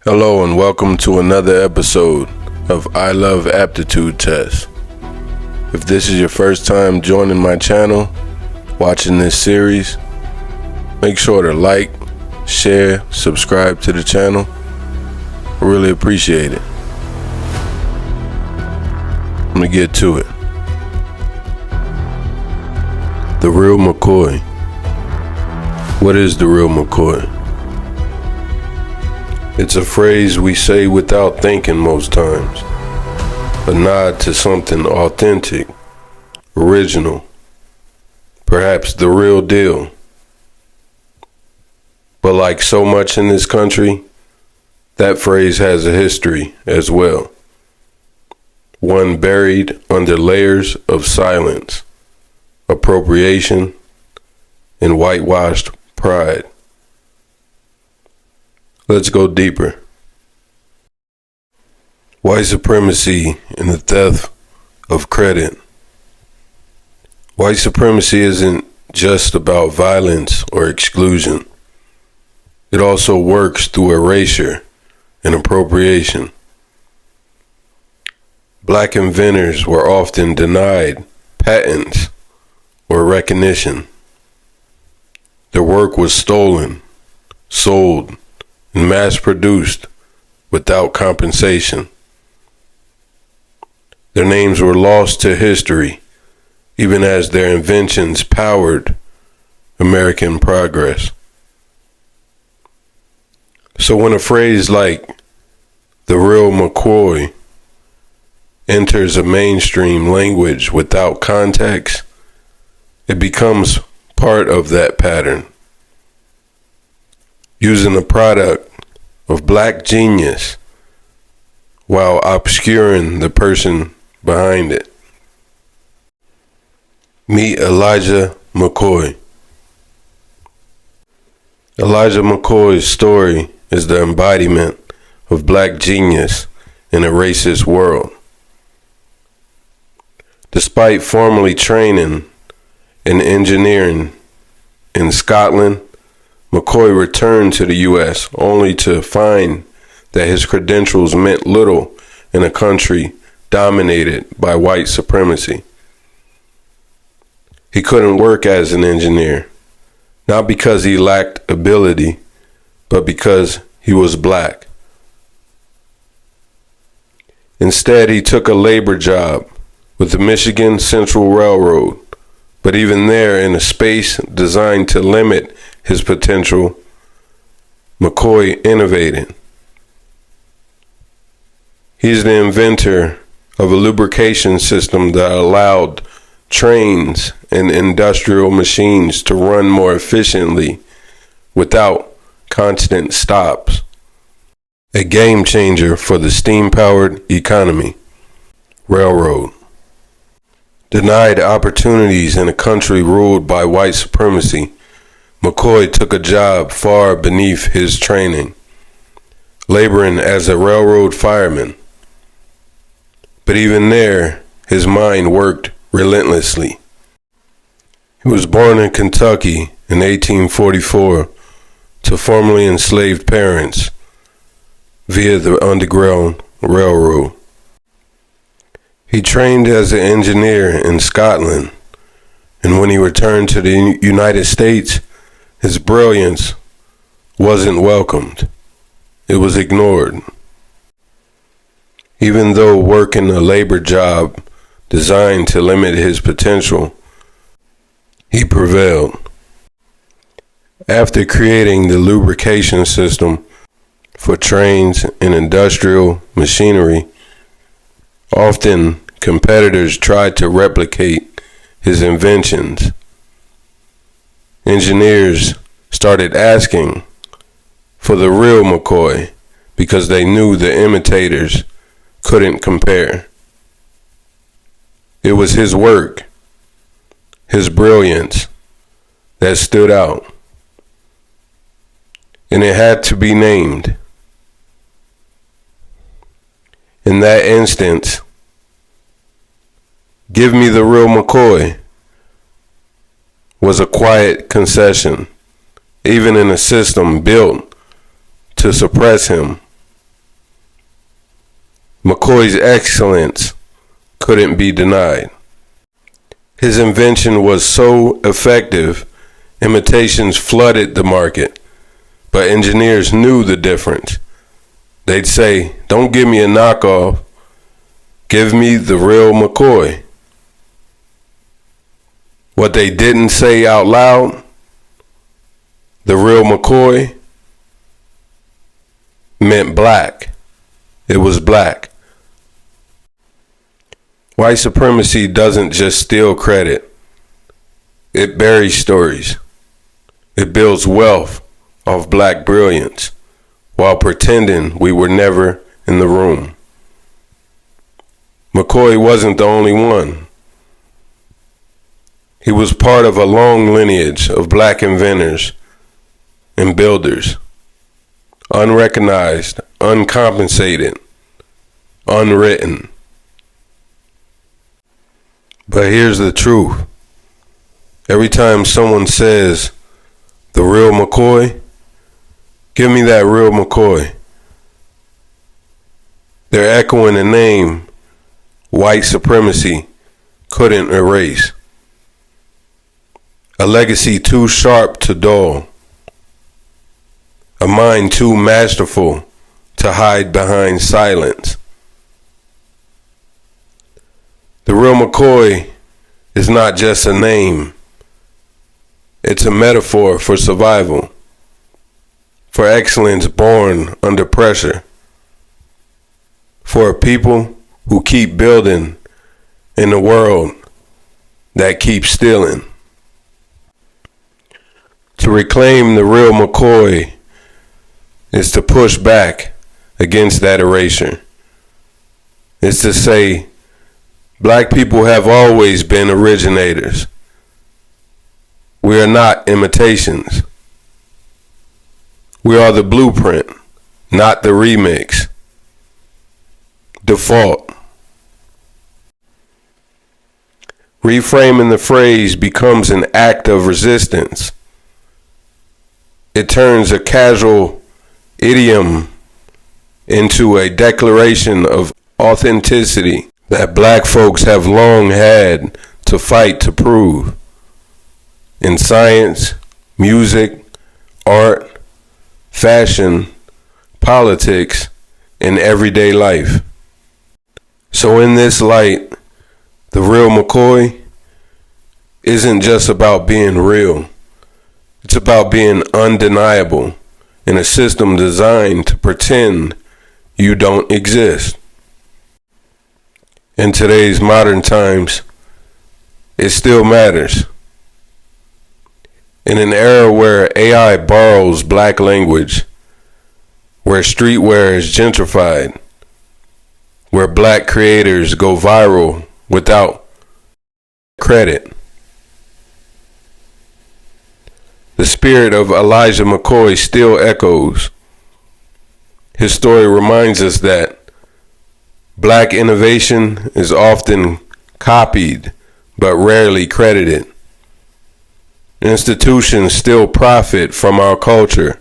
Hello and welcome to another episode of Love Aptitude Tests. If this is your first time joining my channel, watching this series, make sure to like, share, subscribe to the channel. I really appreciate it. I'm gonna get to it. The real MCCOY. What is the real MCCOY? It's a phrase we say without thinking most times, a nod to something authentic, original, perhaps the real deal. But like so much in this country, that phrase has a history as well, one buried under layers of silence, appropriation, and whitewashed pride. Let's go deeper. White supremacy and the theft of credit. White supremacy isn't just about violence or exclusion. It also works through erasure and appropriation. Black inventors were often denied patents or recognition. Their work was stolen, sold, and mass-produced without compensation. Their names were lost to history, even as their inventions powered American progress. So when a phrase like the real MCCOY enters a mainstream language without context, it becomes part of that pattern. Using the product of black genius while obscuring the person behind it. Meet Elijah MCCOY. Elijah MCCOY's story is the embodiment of black genius in a racist world. Despite formally training in engineering in Scotland, MCCOY returned to the U.S. only to find that his credentials meant little in a country dominated by white supremacy. He couldn't work as an engineer, not because he lacked ability, but because he was black. Instead, he took a labor job with the Michigan Central Railroad, but even there, in a space designed to limit his potential, MCCOY innovated. He's the inventor of a lubrication system that allowed trains and industrial machines to run more efficiently without constant stops. A game changer for the steam-powered economy. Railroad. Denied opportunities in a country ruled by white supremacy, MCCOY took a job far beneath his training, laboring as a railroad fireman. But even there, his mind worked relentlessly. He was born in Kentucky in 1844 to formerly enslaved parents via the Underground Railroad. He trained as an engineer in Scotland, and when he returned to the United States, his brilliance wasn't welcomed. It was ignored. Even though working a labor job designed to limit his potential, he prevailed. After creating the lubrication system for trains and industrial machinery. Often, competitors tried to replicate his inventions. Engineers started asking for the real MCCOY because they knew the imitators couldn't compare. It was his work, his brilliance, that stood out. And it had to be named. In that instance, "Give me the real MCCOY" was a quiet concession, even in a system built to suppress him. MCCOY's excellence couldn't be denied. His invention was so effective, imitations flooded the market, but engineers knew the difference. They'd say, "Don't give me a knockoff, give me the real MCCOY." What they didn't say out loud, the real MCCOY, meant black. It was black. White supremacy doesn't just steal credit. It buries stories. It builds wealth off black brilliance while pretending we were never in the room. MCCOY wasn't the only one. He was part of a long lineage of black inventors and builders, unrecognized, uncompensated, unwritten. But here's the truth. Every time someone says, "The real MCCOY," give me that real MCCOY, they're echoing a name white supremacy couldn't erase. A legacy too sharp to dull. A mind too masterful to hide behind silence. The real MCCOY is not just a name. It's a metaphor for survival, for excellence born under pressure, for a people who keep building in a world that keeps stealing. To reclaim the real MCCOY is to push back against that erasure. It's to say, black people have always been originators. We are not imitations. We are the blueprint, not the remix. Default. Reframing the phrase becomes an act of resistance. It turns a casual idiom into a declaration of authenticity that black folks have long had to fight to prove. In science, music, art, fashion, politics, and everyday life. So in this light, the real MCCOY isn't just about being real. It's about being undeniable in a system designed to pretend you don't exist. In today's modern times, it still matters. In an era where AI borrows black language, where streetwear is gentrified, where black creators go viral without credit, the spirit of Elijah McCoy still echoes. His story reminds us that black innovation is often copied but rarely credited. Institutions still profit from our culture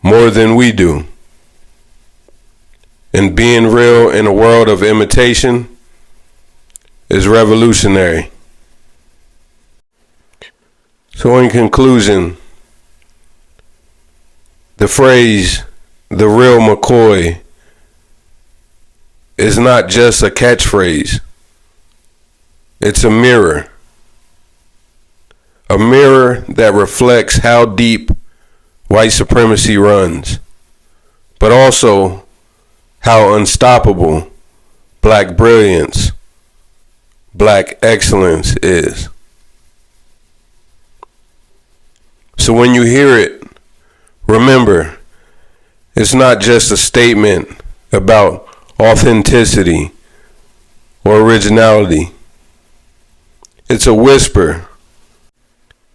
more than we do. And being real in a world of imitation is revolutionary. So in conclusion, the phrase, "the real MCCOY," is not just a catchphrase. It's a mirror. A mirror that reflects how deep white supremacy runs, but also how unstoppable Black brilliance, Black excellence is. So when you hear it, remember, it's not just a statement about authenticity or originality. It's a whisper,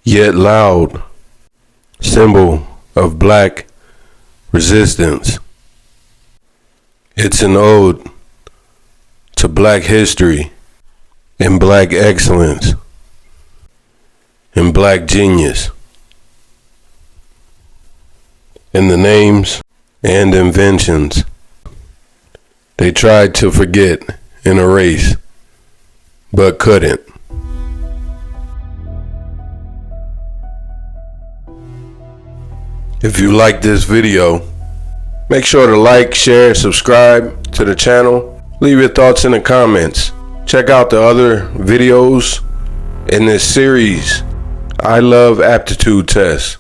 yet loud, symbol of Black resistance. It's an ode to Black history and Black excellence and Black genius. In the names and inventions they tried to forget and erase, but couldn't. If you like this video, make sure to like, share, subscribe to the channel. Leave your thoughts in the comments. Check out the other videos in this series, I Love Aptitude Tests.